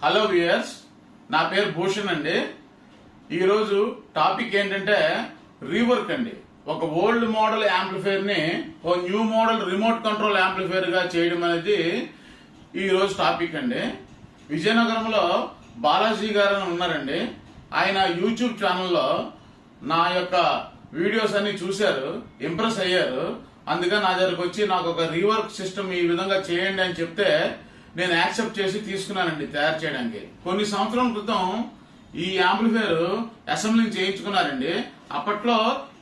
Hello viewers, నా పేరు భూషణ్ అండి. ఈరోజు టాపిక్ ఏంటంటే రీవర్క్ అండి. ఒక ఓల్డ్ మోడల్ యాంప్లిఫైర్ ని ఓ new model remote control amplifier గా చేయడం అనేది ఈరోజు టాపిక్ అండి. విజయనగరంలో బాలాజీ గారు ఉన్నారండి. ఆయన యూట్యూబ్ ఛానల్లో నా యొక్క వీడియోస్ అన్ని చూశారు, ఇంప్రెస్ అయ్యారు. అందుకని నా దగ్గరకు వచ్చి నాకు ఒక రీవర్క్ సిస్టమ్ ఈ విధంగా చేయండి అని చెప్తే నేను యాక్సెప్ట్ చేసి తీసుకున్నానండి తయారు చేయడానికి. కొన్ని సంవత్సరాల క్రితం ఈ యాంప్లిఫైర్ అసెంబ్లింగ్ చేయించుకున్నారండి. అప్పట్లో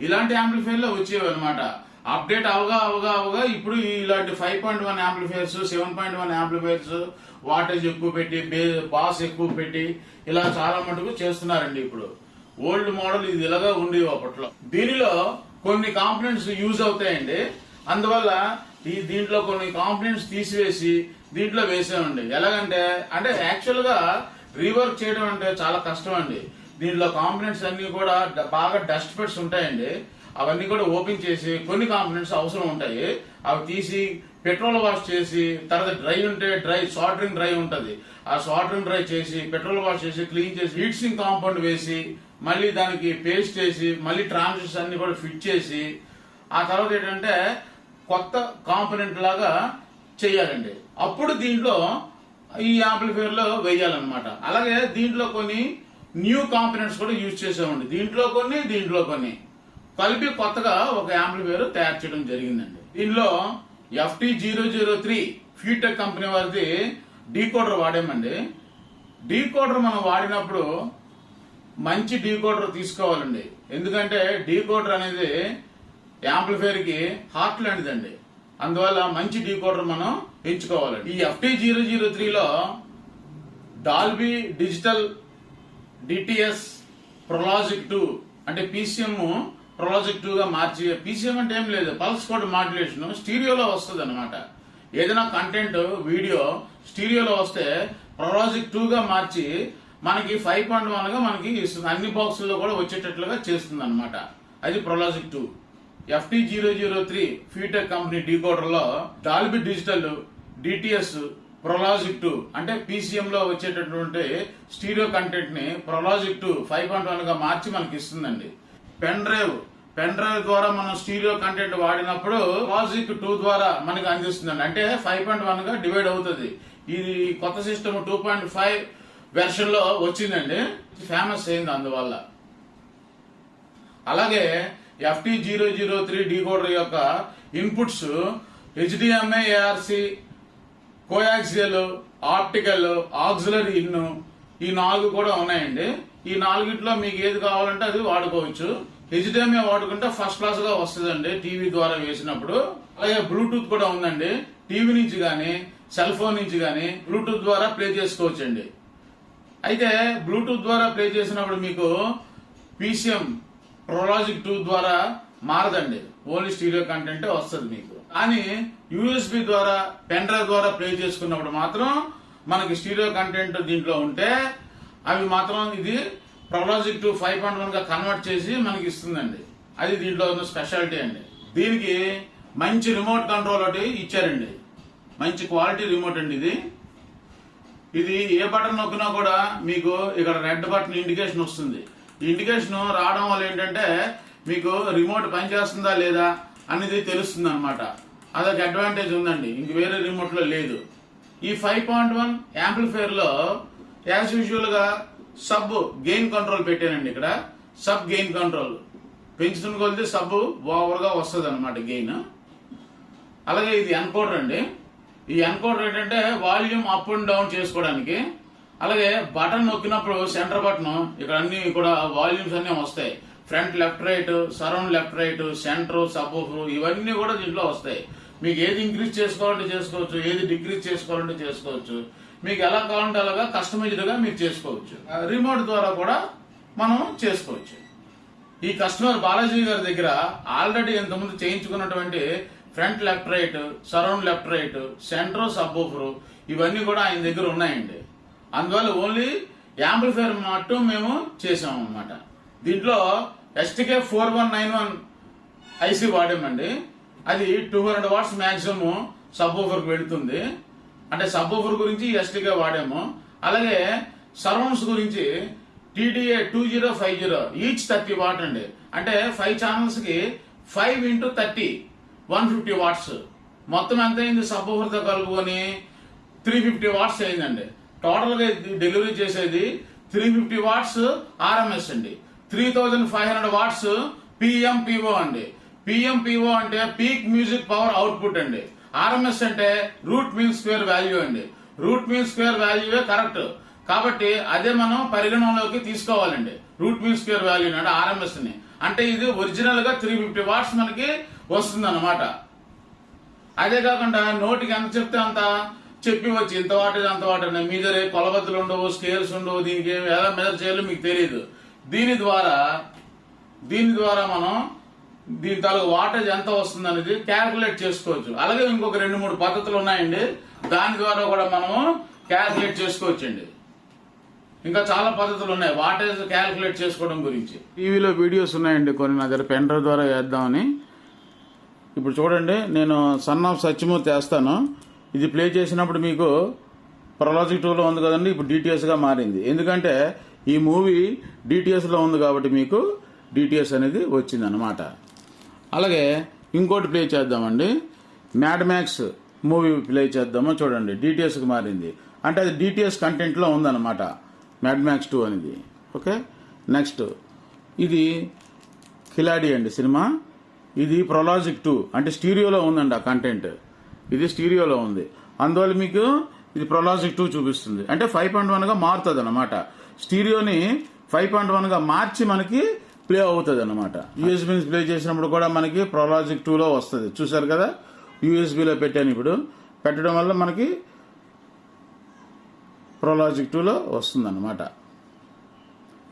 ఇలాంటి యాంప్లిఫైర్లు వచ్చేవి అనమాట. అప్డేట్ అవగా ఇప్పుడు ఇలాంటి 5.1 యాంప్లిఫైర్స్, 7.1 యాంప్లిఫైర్స్, వాటేజ్ ఎక్కువ పెట్టి, బాస్ ఎక్కువ పెట్టి ఇలా చాలా మటుకు చేస్తున్నారండి. ఇప్పుడు ఓల్డ్ మోడల్ ఇది ఇలాగా ఉండేవి అప్పట్లో. దీనిలో కొన్ని కాంపోనెంట్స్ యూజ్ అవుతాయండి. అందువల్ల దీంట్లో కొన్ని కాంపోనెంట్స్ తీసివేసి దీంట్లో వేసామండి. ఎలాగంటే యాక్చువల్ గా రీవర్క్ చేయడం అంటే చాలా కష్టం అండి. దీంట్లో కాంపోనెంట్స్ అన్ని కూడా బాగా డస్ట్ పెట్స్ ఉంటాయండి. అవన్నీ కూడా ఓపెన్ చేసి కొన్ని కాంపోనెంట్స్ అవసరం ఉంటాయి, అవి తీసి పెట్రోల్ వాష్ చేసి, తర్వాత డ్రై ఉంటే సాల్డరింగ్ డ్రై ఉంటది, ఆ సాల్డరింగ్ డ్రై చేసి పెట్రోల్ వాష్ చేసి క్లీన్ చేసి హీట్ సింక్ కాంపౌండ్ వేసి మళ్ళీ దానికి పేస్ట్ చేసి మళ్ళీ ట్రాన్సిస్టర్స్ అన్ని కూడా ఫిట్ చేసి ఆ తర్వాత ఏంటంటే కొత్త కాంపోనెంట్ లాగా చేయాలండి. అప్పుడు దీంట్లో ఈ యాంప్లిఫైర్ లో వేయాలన్నమాట. అలాగే దీంట్లో కొన్ని న్యూ కాంపోనెంట్స్ కూడా యూజ్ చేసామండి. దీంట్లో కొన్ని కలిపి కొత్తగా ఒక యాంప్లిఫైర్ తయారు చేయడం జరిగిందండి. దీనిలో FT003 ఫీటెక్ కంపెనీ వారిది డీకోడర్ వాడామండి. డీకోడర్ మనం వాడినప్పుడు మంచి డీకోడర్ తీసుకోవాలండి. ఎందుకంటే డీకోడర్ అనేది యాంప్లిఫైర్ కి హార్ట్ లాంటిదండి. అందువల్ల మంచి డీకోడర్ మనం ఎంచుకోవాలండి. ఈ FT003లో డాల్బీ డిజిటల్ DTS ప్రొలాజిక్ 2 అంటే PCM ప్రొలాజిక్ 2 గా మార్చి, PCM అంటే ఏం లేదు, పల్స్ కోడ్ మాడ్యులేషన్ స్టీరియోలో వస్తుంది అనమాట. ఏదైనా కంటెంట్ వీడియో స్టీరియోలో వస్తే ప్రొలాజిక్ 2 గా మార్చి మనకి 5.1 గా మనకి అన్ని బాక్సుల్లో కూడా వచ్చేటట్లుగా చేస్తుంది అనమాట. అది ప్రొలాజిక్ 2. FT003 ఫీటెక్ కంపెనీ డీకోడర్ లో డాల్బీ డిజిటల్ DTS ప్రొలాజిక్ 2 అంటే PCM లో వచ్చేటటువంటి స్టీరియో కంటెంట్ ని ప్రొలాజిక్ 2 5.1 గా మార్చి మనకి ఇస్తుందండి. పెన్ డ్రైవ్ ద్వారా మనం స్టీరియో కంటెంట్ వాడినప్పుడు ప్రొలాజిక్ 2 ద్వారా మనకి అందిస్తుందండి. అంటే 5.1 గా డివైడ్ అవుతుంది. ఇది కొత్త సిస్టమ్ 2.5 వెర్షన్ లో వచ్చిందండి, ఫేమస్ అయింది అందువల్ల. అలాగే FT003 డీకోడర్ యొక్క inputs HDMI, ARC, coaxial, optical, auxiliary in, ఈ 4 కూడా ఉన్నాయండి. ఈ 4ట్లో మీకు ఏది కావాలంటే అది వాడుకోవచ్చు. HDMI వాడుకుంటే ఫస్ట్ క్లాస్ గా వస్తుందండి టీవీ ద్వారా వేసినప్పుడు. అలాగే బ్లూటూత్ కూడా ఉందండి. టీవీ నుంచి గానీ సెల్ ఫోన్ నుంచి గానీ బ్లూటూత్ ద్వారా ప్లే చేసుకోవచ్చండి. అయితే బ్లూటూత్ ద్వారా ప్లే చేసినప్పుడు మీకు PCM ప్రొలాజిక్ 2 ద్వారా మారదండి, ఓన్లీ స్టీరియో కంటెంట్ వస్తుంది మీకు. కానీ USB ద్వారా, పెన్ డ్రైవ్ ద్వారా ప్లే చేసుకున్నప్పుడు మాత్రం మనకి స్టీరియో కంటెంట్ దీంట్లో ఉంటే అవి మాత్రం ఇది ప్రొలాజిక్ 2 5.1 గా కన్వర్ట్ చేసి మనకి ఇస్తుందండి. అది దీంట్లో ఉన్న స్పెషాలిటీ అండి. దీనికి మంచి రిమోట్ కంట్రోల్ ఒకటి ఇచ్చారండి, మంచి క్వాలిటీ రిమోట్ అండి. ఇది ఏ బటన్ నొక్కినా కూడా మీకు ఇక్కడ రెడ్ బటన్ ఇండికేషన్ వస్తుంది. ఈ ఇండికేషన్ రావడం వల్ల ఏంటంటే మీకు రిమోట్ పనిచేస్తుందా లేదా అనేది తెలుస్తుంది అనమాట. అదొక అడ్వాంటేజ్ ఉందండి, ఇంక వేరే రిమోట్ లో లేదు. ఈ 5.1 యాంప్లిఫైర్ లో యాజ్ యూజువల్ గా సబ్ గెయిన్ కంట్రోల్ పెట్టానండి. ఇక్కడ సబ్ గెయిన్ కంట్రోల్ పెంచుతున్న కొద్ది సబ్ ఓవర్ గా వస్తుంది అనమాట గెయిన్. అలాగే ఇది ఎన్కోడర్ అండి. ఈ ఎన్కోడర్ ఏంటంటే వాల్యూమ్ అప్ అండ్ డౌన్ చేసుకోవడానికి. అలాగే బటన్ నొక్కినప్పుడు సెంటర్ బటన్ ఇక్కడ అన్ని కూడా వాల్యూమ్స్ అన్ని వస్తాయి. Front left right, surround left right, centre, subwoofer ఇవన్నీ కూడా దీంట్లో వస్తాయి. మీకు ఏది ఇంక్రీజ్ చేసుకోవాలంటే చేసుకోవచ్చు, ఏది డిక్రీజ్ చేసుకోవాలంటే చేసుకోవచ్చు. మీకు ఎలా కావాలంటే అలాగా కస్టమైజ్డ్ గా మీరు చేసుకోవచ్చు. రిమోట్ ద్వారా కూడా మనం చేసుకోవచ్చు. ఈ కస్టమర్ బాలాజీ గారి దగ్గర ఆల్రెడీ ఇంతకుముందు చేయించుకున్నటువంటి front left right, surround left right, centre, subwoofer ఇవన్నీ కూడా ఆయన దగ్గర ఉన్నాయండి. అందువల్ల ఓన్లీ యాంప్లిఫైర్ మట్టు మేము చేసాం అన్నమాట. దీంట్లో STK4191 IC వాడామండి. అది 200 వాట్స్ మాక్సిమం సబ్వూఫర్ కి వెళుతుంది. అంటే సబ్వూఫర్ గురించి STK వాడాము. అలాగే సరౌండ్స్ గురించి TDA 2050 ఈచ్ 30 వాట్ అండి. అంటే 5 ఛానల్స్ కి 5 × 30 150 వాట్స్. మొత్తం ఎంత అయింది సబ్ తో కలుపుకొని 350 వాట్స్ అయిందండి. టోటల్ గా డెలివరీ చేసేది 350 వాట్స్ RMS అండి. 3500 వాట్స్ PMPO అండి. PMPO అంటే పీక్ మ్యూజిక్ పవర్ అవుట్పుట్ అండి. RMS అంటే రూట్ మీన్ స్క్వేర్ వాల్యూ అండి. రూట్ మీన్ స్క్వేర్ వాల్యూవే కరెక్ట్ కాబట్టి అదే మనం పరిగణనలోకి తీసుకోవాలండి. రూట్ మీన్ స్క్వేర్ వాల్యూ అంటే RMS ని. అంటే ఇది ఒరిజినల్ గా 350 వాట్స్ మనకి వస్తుంది అన్నమాట. అదే కాకుండా నోటికి ఎంత చెప్తే అంత చెప్పి వచ్చి ఇంత వాటేజ్ అంత వాటర్ మీ దగ్గర కొలబద్దలు ఉండవు, స్కేల్స్ ఉండవు, దీనికి ఎలా మెజర్ చేయాలో మీకు తెలియదు. దీని ద్వారా మనం దీని తాలూకు వాటేజ్ ఎంత వస్తుంది అనేది క్యాల్కులేట్ చేసుకోవచ్చు. అలాగే ఇంకొక 2-3 పద్ధతులు ఉన్నాయండి, దాని ద్వారా కూడా మనము క్యాల్కులేట్ చేసుకోవచ్చండి. ఇంకా చాలా పద్ధతులు ఉన్నాయి వాటేజ్ క్యాల్కులేట్ చేసుకోవడం గురించి. టీవీలో వీడియోస్ ఉన్నాయండి కొన్ని, నా దగ్గర పెన్ డ్రైవ్ ద్వారా వేద్దామని. ఇప్పుడు చూడండి, నేను సన్ ఆఫ్ సత్యమూర్తి వేస్తాను. ఇది ప్లే చేసినప్పుడు మీకు ప్రొలాజిక్ 2లో ఉంది కదండి, ఇప్పుడు DTSగా మారింది. ఎందుకంటే ఈ మూవీ DTSలో ఉంది కాబట్టి మీకు DTS అనేది వచ్చింది అనమాట. అలాగే ఇంకోటి ప్లే చేద్దామండి, మ్యాడ్ మ్యాక్స్ మూవీ ప్లే చేద్దాము. చూడండి DTSకి మారింది, అంటే అది DTS కంటెంట్లో ఉందన్నమాట మ్యాడ్ మ్యాక్స్ 2 అనేది. ఓకే, నెక్స్ట్ ఇది కిలాడి అండి సినిమా. ఇది ప్రొలాజిక్ 2 అంటే స్టీరియోలో ఉందండి ఆ కంటెంట్. ఇది స్టీరియోలో ఉంది, అందువల్ల మీకు ఇది ప్రొలాజిక్ 2 చూపిస్తుంది. అంటే 5.1గా మారుతుంది అనమాట. స్టీరియోని 5.1గా మార్చి మనకి ప్లే అవుతుంది అనమాట. USB ప్లే చేసినప్పుడు కూడా మనకి ప్రొలాజిక్ 2లో వస్తుంది. చూసారు కదా, USB లో పెట్టాను. ఇప్పుడు పెట్టడం వల్ల మనకి ప్రొలాజిక్ 2లో వస్తుంది అనమాట.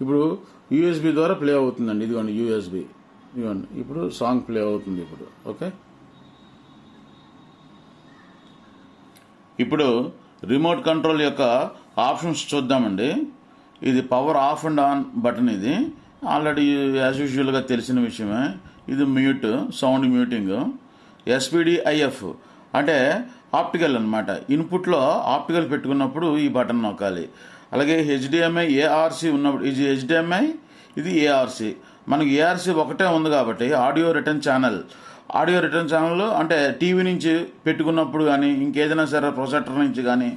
ఇప్పుడు USB ద్వారా ప్లే అవుతుందండి. ఇదిగోండి USB, ఇదిగోండి ఇప్పుడు సాంగ్ ప్లే అవుతుంది ఇప్పుడు. ఓకే, ఇప్పుడు రిమోట్ కంట్రోల్ యొక్క ఆప్షన్స్ చూద్దామండి. ఇది power of and on button. ఇది ఆల్రెడీ యాజ్ యూజువల్గా తెలిసిన విషయమే. ఇది మ్యూట్, సౌండ్ మ్యూటింగ్. SPDIF అంటే ఆప్టికల్ అనమాట. ఇన్పుట్లో ఆప్టికల్ పెట్టుకున్నప్పుడు ఈ బటన్ నొక్కాలి. అలాగే HDMI ARC ఉన్నప్పుడు ఇది HDMI, ఇది ARC. మనకి ARC ఒకటే ఉంది కాబట్టి ఆడియో రిటర్న్ ఛానల్ అంటే టీవీ నుంచి పెట్టుకున్నప్పుడు కానీ ఇంకేదైనా సరే ప్రొజెక్టర్ నుంచి కానీ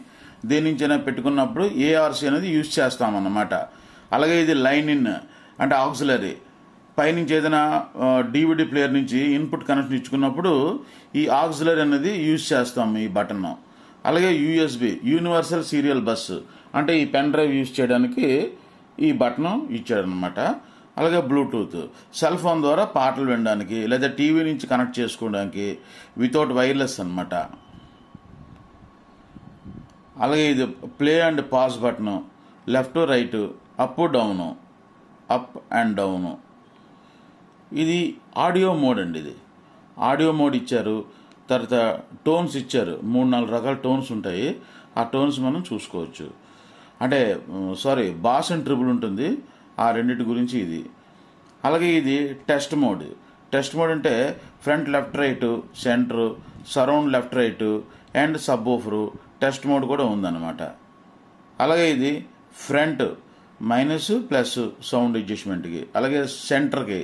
దేని నుంచైనా పెట్టుకున్నప్పుడు ARC అనేది యూజ్ చేస్తామన్నమాట. అలాగే ఇది లైన్ ఇన్ అంటే ఆక్సిలరీ, పైనుంచి ఏదైనా DVD ప్లేయర్ నుంచి ఇన్పుట్ కనెక్షన్ ఇచ్చుకున్నప్పుడు ఈ ఆక్సిలరీ అనేది యూజ్ చేస్తాం ఈ బటన్. అలాగే USB యూనివర్సల్ సీరియల్ బస్ అంటే ఈ పెన్ డ్రైవ్ యూజ్ చేయడానికి ఈ బటన్ ఇచ్చాడనమాట. అలాగే బ్లూటూత్ సెల్ ఫోన్ ద్వారా పాటలు వినడానికి లేదా టీవీ నుంచి కనెక్ట్ చేసుకోవడానికి వితౌట్ వైర్లెస్ అనమాట. అలాగే ఇది play and pause button, left right, up down, up and down. ఇది ఆడియో మోడ్ అండి. ఇది ఆడియో మోడ్ ఇచ్చారు. తర్వాత టోన్స్ ఇచ్చారు, 3-4 రకాల టోన్స్ ఉంటాయి. ఆ టోన్స్ మనం చూసుకోవచ్చు. అంటే బాస్ అండ్ ట్రిబుల్ ఉంటుంది, ఆ రెండింటి గురించి ఇది. అలాగే ఇది టెస్ట్ మోడ్ అంటే front left right, centre, surround left right and subwoofer test mode కూడా ఉందన్నమాట. అలాగే ఇది ఫ్రంట్ మైనస్ ప్లస్ సౌండ్ అడ్జస్ట్మెంట్కి, అలాగే సెంటర్కి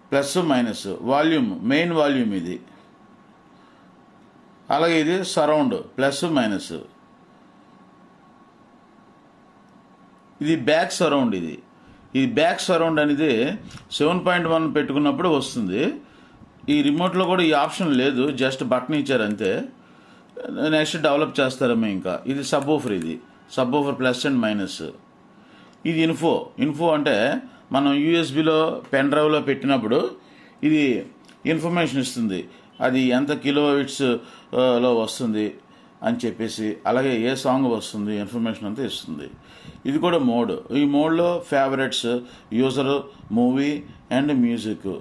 plus minus, volume main volume ఇది. అలాగే ఇది సరౌండ్ ప్లస్ మైనస్. ఇది బ్యాక్ సరౌండ్. ఇది బ్యాక్ సరౌండ్ అనేది 7.1 పెట్టుకున్నప్పుడు వస్తుంది. ఈ రిమోట్లో కూడా ఈ ఆప్షన్ లేదు, జస్ట్ బటన్ ఇచ్చారు అంతే. నెక్స్ట్ డెవలప్ చేస్తారేమో ఇంకా. ఇది సబ్ ఊఫర్, ఇది sub woofer plus and minus. ఇది ఇన్ఫో అంటే మనం యూఎస్బిలో పెన్ డ్రైవ్లో పెట్టినప్పుడు ఇది ఇన్ఫర్మేషన్ ఇస్తుంది, అది ఎంత కిలోబిట్స్ లో వస్తుంది అని చెప్పేసి, అలాగే ఏ సాంగ్ వస్తుంది ఇన్ఫర్మేషన్ అంతా ఇస్తుంది. ఇది కూడా మోడ్. ఈ మోడ్లో favourites, user, movie and music.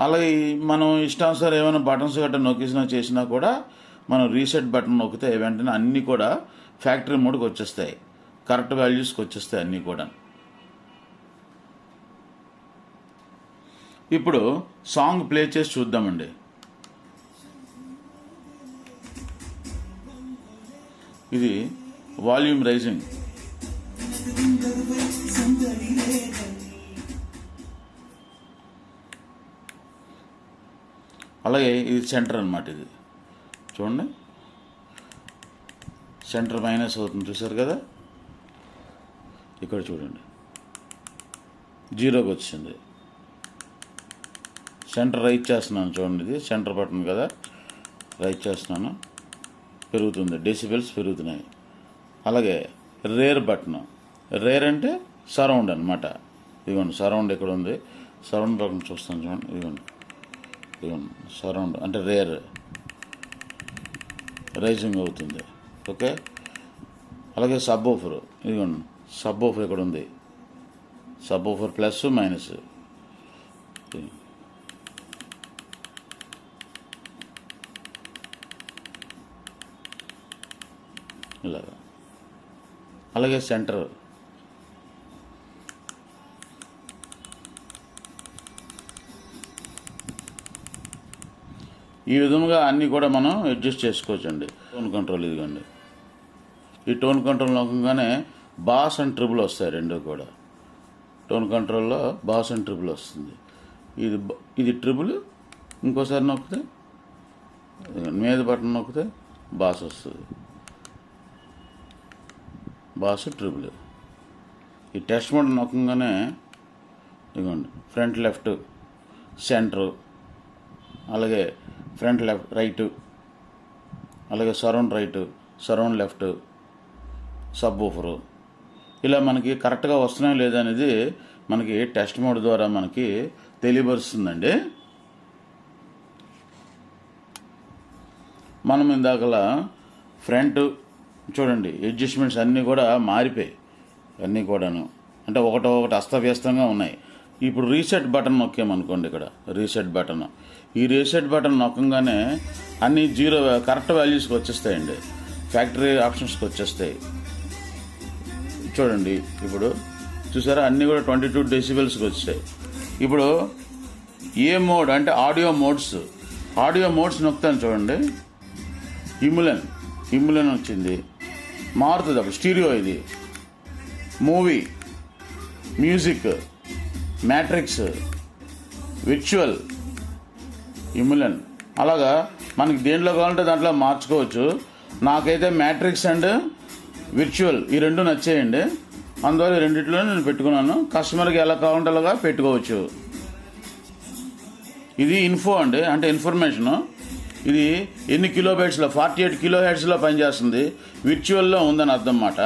అలాగే మనం ఇష్టానుసారం ఏమైనా బటన్స్ గట్రా నొక్కిసినా చేసినా కూడా మనం రీసెట్ బటన్ నొక్కితే వెంటనే అన్నీ కూడా ఫ్యాక్టరీ మోడ్కి వచ్చేస్తాయి, కరెక్ట్ వాల్యూస్కి వచ్చేస్తాయి అన్నీ కూడా. ఇప్పుడు సాంగ్ ప్లే చేసి చూద్దామండి. ఇది వాల్యూమ్ రైజింగ్. అలాగే ఇది సెంటర్ అన్నమాట. ఇది చూడండి, సెంటర్ మైనస్ అవుతుంది, చూసారు కదా. ఇక్కడ చూడండి, 0కి వచ్చింది. సెంటర్ రైట్ చేస్తున్నాను చూడండి, ఇది సెంటర్ బటన్ కదా, రైట్ చేస్తున్నాను, పెరుగుతుంది, డెసిబెల్స్ పెరుగుతున్నాయి. అలాగే రేర్ బటన్, రేర్ అంటే సరౌండ్ అనమాట. ఇదిగోండి సరౌండ్ ఇక్కడ ఉంది, సరౌండ్ బటన్ చూస్తాను చూడండి, ఇదిగోండి ఇదిగోండి సరౌండ్ అంటే రేర్ రైజింగ్ అవుతుంది. ఓకే. అలాగే సబ్ ఓఫర్, ఇదిగోండి సబ్ ఓఫర్ ఇక్కడ ఉంది, సబ్ ఓఫర్ ప్లస్ మైనస్. ఇలాగా. అలాగే సెంటర్, ఈ విధంగా అన్నీ కూడా మనం అడ్జస్ట్ చేసుకోవచ్చండి. టోన్ కంట్రోల్ ఇదిగోండి, ఈ టోన్ కంట్రోల్ నొక్కగానే బాస్ అండ్ ట్రిబుల్ వస్తాయి రెండు కూడా. టోన్ కంట్రోల్లో బాస్ అండ్ ట్రిబుల్ వస్తుంది. ఇది ట్రిబుల్, ఇంకోసారి నొక్కితే మీద బటన్ నొక్కితే బాస్ వస్తుంది, బాస్ ట్రిబుల్. ఈ టెస్ట్ మోడ్ నొక్కగానే ఇదిగోండి ఫ్రంట్ లెఫ్ట్, సెంటర్, అలాగే ఫ్రంట్ లెఫ్ట్ రైట్, అలాగే surround right, surround left, subwoofer, ఇలా మనకి కరెక్ట్గా వస్తున్నాయో లేదా అనేది మనకి టెస్ట్ మోడ్ ద్వారా మనకి తెలియపరుస్తుందండి. మనం ఇందాకలా ఫ్రంట్ చూడండి, అడ్జస్ట్మెంట్స్ అన్నీ కూడా మారిపోయాయి, అన్నీ కూడాను అంటే ఒకటి అస్తవ్యస్తంగా ఉన్నాయి. ఇప్పుడు రీసెట్ బటన్ నొక్కామనుకోండి, ఇక్కడ రీసెట్ బటన్, ఈ రీసెట్ బటన్ నొక్కగానే అన్ని 0 కరెక్ట్ వాల్యూస్కి వచ్చేస్తాయండి, ఫ్యాక్టరీ ఆప్షన్స్కి వచ్చేస్తాయి. చూడండి ఇప్పుడు చూసారా, అన్నీ కూడా 22 డెసిబెల్స్కి వచ్చాయి. ఇప్పుడు ఏ మోడ్ అంటే ఆడియో మోడ్స్ నొక్కుతాను చూడండి, ఇమ్యులెన్ వచ్చింది, మారుతుంది. అప్పుడు స్టీరియో, ఇది మూవీ, మ్యూజిక్, మ్యాట్రిక్స్, విర్చువల్, ఇమ్యులెన్, అలాగా మనకి దేంట్లో కావాలంటే దాంట్లో మార్చుకోవచ్చు. నాకైతే మ్యాట్రిక్స్ అండ్ విర్చువల్ ఈ రెండు నచ్చేయండి, అందువల్ల ఈ రెండిట్లో నేను పెట్టుకున్నాను. కస్టమర్కి ఎలా కావాలంటే అలాగా పెట్టుకోవచ్చు. ఇది ఇన్ఫో అండి, అంటే ఇన్ఫర్మేషను. ఇది ఎన్ని కిలోబైట్స్లో 48 కిలోహెర్ట్జ్లో పనిచేస్తుంది, విర్చువల్లో ఉందని అర్థం అన్నమాట.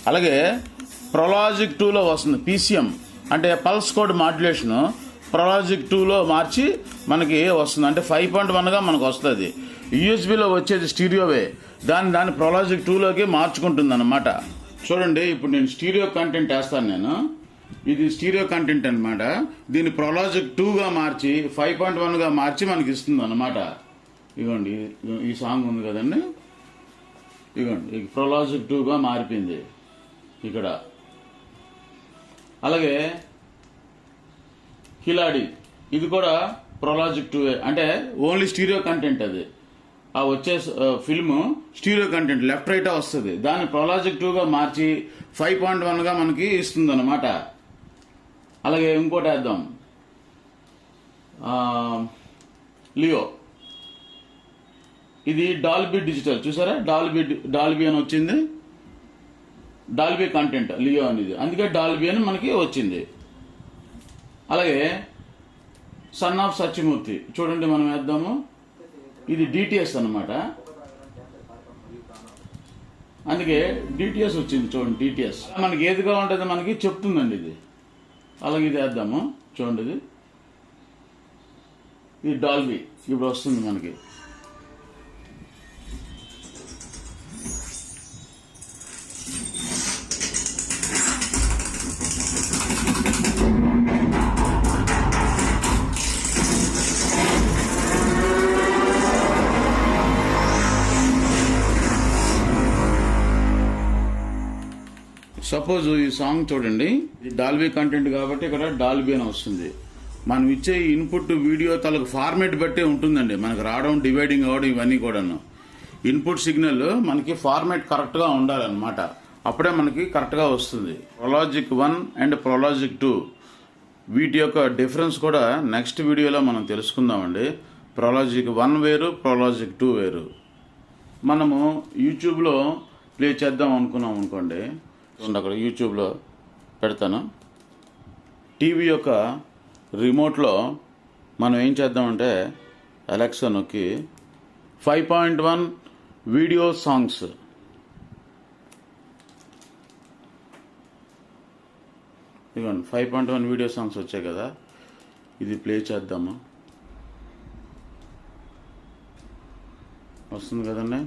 అలాగే ప్రొలాజిక్ 2లో వస్తుంది, PCM అంటే పల్స్ కోడ్ మాడ్యులేషను, ప్రొలాజిక్ 2లో మార్చి మనకి వస్తుంది, అంటే 5.1గా మనకు వస్తుంది. యూఎస్బీలో వచ్చేది స్టీరియోవే, దాన్ని ప్రొలాజిక్ 2లోకి మార్చుకుంటుంది అన్నమాట. చూడండి ఇప్పుడు నేను స్టీరియో కంటెంట్ వేస్తాను, నేను ఇది స్టీరియో కంటెంట్ అనమాట. దీన్ని ప్రొలాజిక్ 2గా మార్చి 5.1గా మార్చి మనకి ఇస్తుంది అన్నమాట. ఇదిగోండి ఈ సాంగ్ ఉంది కదండి, ఇదిగోండి ప్రొలాజిక్ 2గా మారిపోయింది ఇక్కడ. అలాగే కిలాడి, ఇది కూడా ప్రొలాజిక్ 2 అంటే ఓన్లీ స్టీరియో కంటెంట్, అది ఆ వచ్చే film stereo content left right వస్తుంది, దాన్ని ప్రొలాజిక్ 2గా మార్చి 5.1గా మనకి ఇస్తుంది అన్నమాట. అలాగే ఇంకోటి వేద్దాం, లియో, ఇది డాల్బీ డిజిటల్, చూసారా డాల్బీ అని వచ్చింది, డాల్బీ కంటెంట్ లియో అనేది, అందుకే డాల్బీ అని మనకి వచ్చింది. అలాగే సన్ ఆఫ్ సత్యమూర్తి చూడండి, మనం వేద్దాము, ఇది DTS అన్నమాట, అందుకే DTS వచ్చింది చూడండి. DTS మనకి ఏది కావాలంటే మనకి చెప్తుందండి ఇది. అలాగే ఇది వేద్దాము చూడండి, ఇది డాల్బీ ఇప్పుడు వస్తుంది మనకి. సపోజ్ ఈ సాంగ్ చూడండి, ఇది డాల్బీ కంటెంట్ కాబట్టి ఇక్కడ డాల్బీ అని వస్తుంది. మనం ఇచ్చే ఇన్పుట్ వీడియో తలకు ఫార్మేట్ బట్టే ఉంటుందండి మనకు రావడం, డివైడింగ్ అవ్వడం, ఇవన్నీ కూడాను. ఇన్పుట్ సిగ్నల్ మనకి ఫార్మాట్ కరెక్ట్గా ఉండాలన్నమాట. అప్పుడే మనకి కరెక్ట్గా వస్తుంది. ప్రొలాజిక్ 1 అండ్ ప్రొలాజిక్ 2 వీటి యొక్క డిఫరెన్స్ కూడా నెక్స్ట్ వీడియోలో మనం తెలుసుకుందామండి. ప్రొలాజిక్ 1 వేరు, ప్రొలాజిక్ 2 వేరు. మనము యూట్యూబ్లో ప్లే చేద్దాం అనుకున్నాం అనుకోండి, అక్కడ యూట్యూబ్లో పెడతాను. టీవీ యొక్క రిమోట్లో మనం ఏం చేద్దామంటే అలెక్సా నొక్కి 5.1 వీడియో సాంగ్స్, ఇదిగోండి 5.1 వీడియో సాంగ్స్ వచ్చాయి కదా, ఇది ప్లే చేద్దాము. వస్తుంది కదండి.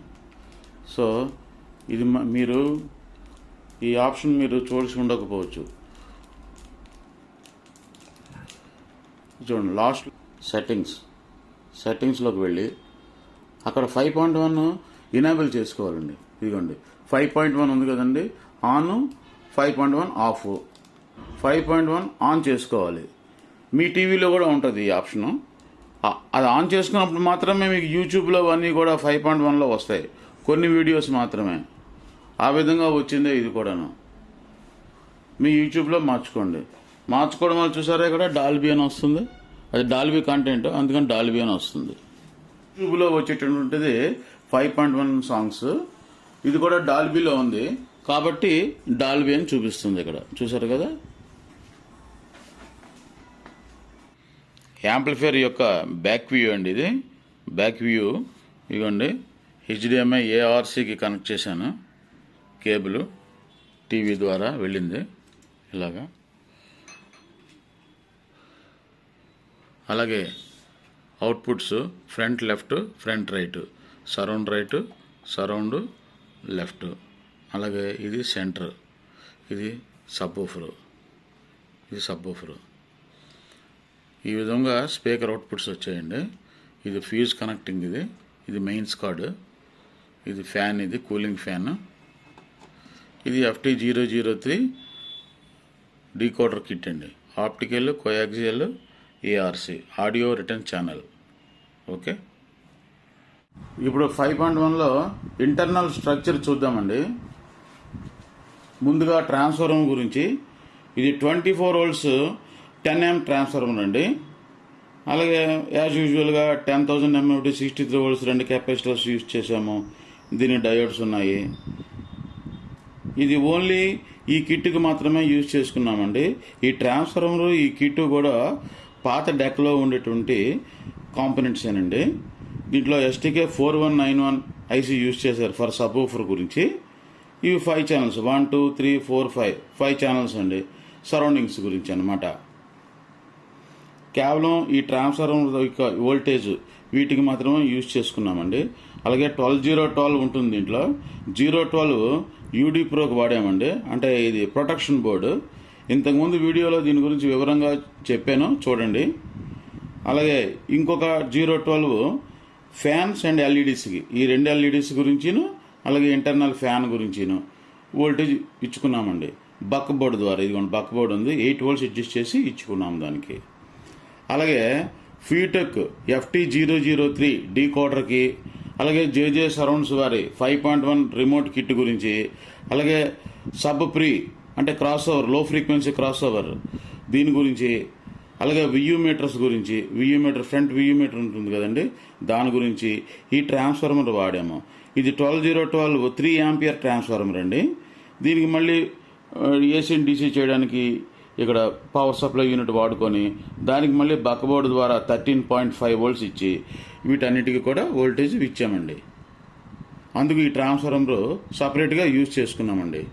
సో ఇది మీరు ఈ ఆప్షన్ మీరు చూసి ఉండకపోవచ్చు. చూడండి, లాస్ట్ సెట్టింగ్స్లోకి వెళ్ళి అక్కడ 5.1 ఇనేబుల్ చేసుకోవాలండి. ఇదిగోండి 5.1 ఉంది కదండి, ఆన్, 5.1 ఆఫ్, 5.1 ఆన్ చేసుకోవాలి. మీ టీవీలో కూడా ఉంటుంది ఈ ఆప్షను. అది ఆన్ చేసుకున్నప్పుడు మాత్రమే మీకు యూట్యూబ్లో అన్నీ కూడా 5.1లో వస్తాయి, కొన్ని వీడియోస్ మాత్రమే. ఆ విధంగా వచ్చిందే ఇది కూడాను. మీ యూట్యూబ్లో మార్చుకోవడం వల్ల చూసారా ఇక్కడ డాల్బీ అని వస్తుంది. అది డాల్బీ కంటెంట్, అందుకని డాల్బీ అని వస్తుంది. యూట్యూబ్లో వచ్చేటటువంటిది 5.1 సాంగ్స్, ఇది కూడా డాల్బీలో ఉంది కాబట్టి డాల్బీ అని చూపిస్తుంది ఇక్కడ. చూసారు కదా. యాంప్లిఫైయర్ యొక్క బ్యాక్ వ్యూ అండి ఇది. బ్యాక్ వ్యూ ఇదిగోండి, HDMI ARCకి కనెక్ట్ చేశాను. కేబుల్ టీవీ ద్వారా వెళ్ళింది ఇలాగా. అలాగే outputs front left, front right, surround right, surround left. అలాగే ఇది సెంటర్, ఇది సబ్వూఫర్, ఇది సబ్వూఫర్. ఈ విధంగా స్పీకర్ అవుట్పుట్స్ వచ్చాయండి. ఇది ఫ్యూజ్ కనెక్టింగ్, ఇది మెయిన్స్ కార్డు, ఇది ఫ్యాన్, ఇది కూలింగ్ ఫ్యాన్. ఇది FT003 డీకోడర్ కిట్ అండి. Optical, coaxial, ARC audio return channel. Okay, ఇప్పుడు 5.1లో ఇంటర్నల్ స్ట్రక్చర్ చూద్దామండి. ముందుగా ట్రాన్స్ఫార్మర్ గురించి. ఇది 24 volts 10 amp ట్రాన్స్ఫార్మర్ అండి. అలాగే యాజ్ యూజువల్గా 10,000 mAh 63 volts 2 కెపాసిటర్స్ యూజ్ చేసాము. దీని డయోడ్స్ ఉన్నాయి. ఇది ఓన్లీ ఈ కిట్కి మాత్రమే యూజ్ చేసుకున్నామండి. ఈ ట్రాన్స్ఫార్మర్, ఈ కిట్ కూడా పాత డెక్లో ఉండేటువంటి కాంపోనెంట్స్ ఏనండి. దీంట్లో STK4191 IC యూజ్ చేశారు ఫర్ సబ్వూఫర్ గురించి. ఇవి 5 ఛానల్స్, 1 2 3 4 5 ఛానల్స్ అండి, సరౌండింగ్స్ గురించి అన్నమాట. కేవలం ఈ ట్రాన్స్ఫార్మర్ యొక్క వోల్టేజ్ వీటికి మాత్రమే యూజ్ చేసుకున్నామండి. అలాగే 12012 ఉంటుంది దీంట్లో. 012 UD ప్రోకి వాడామండి, అంటే ఇది ప్రొటెక్షన్ బోర్డు. ఇంతకుముందు వీడియోలో దీని గురించి వివరంగా చెప్పాను, చూడండి. అలాగే ఇంకొక 012 ఫ్యాన్స్ అండ్ LEDస్కి, ఈ 2 LEDస్ గురించిను అలాగే ఇంటర్నల్ ఫ్యాన్ గురించిను వోల్టేజ్ ఇచ్చుకున్నామండి బక్ బోర్డు ద్వారా. ఇదిగోండి బక్ బోర్డు ఉంది, 8 volts అడ్జస్ట్ చేసి ఇచ్చుకున్నాము దానికి. అలాగే ఫీటెక్ FT003 డీకోడర్కి, అలాగే JJ సరౌండ్స్ వారి 5.1 రిమోట్ కిట్ గురించి, అలాగే సబ్ ప్రీ అంటే cross over, low frequency cross over దీని గురించి, అలాగే VU మీటర్స్ గురించి, VU meter front VU meter ఉంటుంది కదండి, దాని గురించి ఈ ట్రాన్స్ఫార్మర్ వాడాము. ఇది 12012 3 ampere ట్రాన్స్ఫార్మర్ అండి. దీనికి మళ్ళీ AC and DC చేయడానికి ఇక్కడ పవర్ సప్లై యూనిట్ వాడుకొని దానికి మళ్ళీ బక్కబోర్డు ద్వారా 13.5 volts ఇచ్చి వీటన్నిటికీ కూడా వోల్టేజ్ ఇచ్చామండి. అందుకు ఈ ట్రాన్స్ఫార్మర్ సపరేట్గా యూజ్ చేసుకున్నామండి.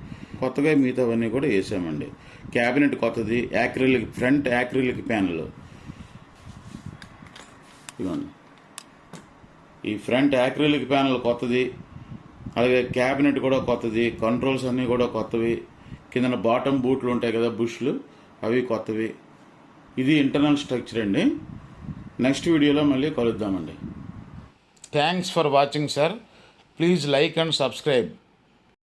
కొత్తగా మిగతావన్నీ కూడా వేసామండి. క్యాబినెట్ కొత్తది, యాక్రిలిక్ ఫ్రంట్ యాక్రిలిక్ ప్యానల్. ఇదిగోండి, ఈ ఫ్రంట్ యాక్రిలిక్ ప్యానల్ కొత్తది. అలాగే క్యాబినెట్ కూడా కొత్తది, కంట్రోల్స్ అన్నీ కూడా కొత్తవి. కింద బాటమ్ బూట్లు ఉంటాయి కదా, బుష్లు, అవి కొత్తవి. ఇది ఇంటర్నల్ స్ట్రక్చర్ అండి. నెక్స్ట్ వీడియోలో మళ్ళీ కలుద్దామండి. Thanks for watching sir. Please like and subscribe.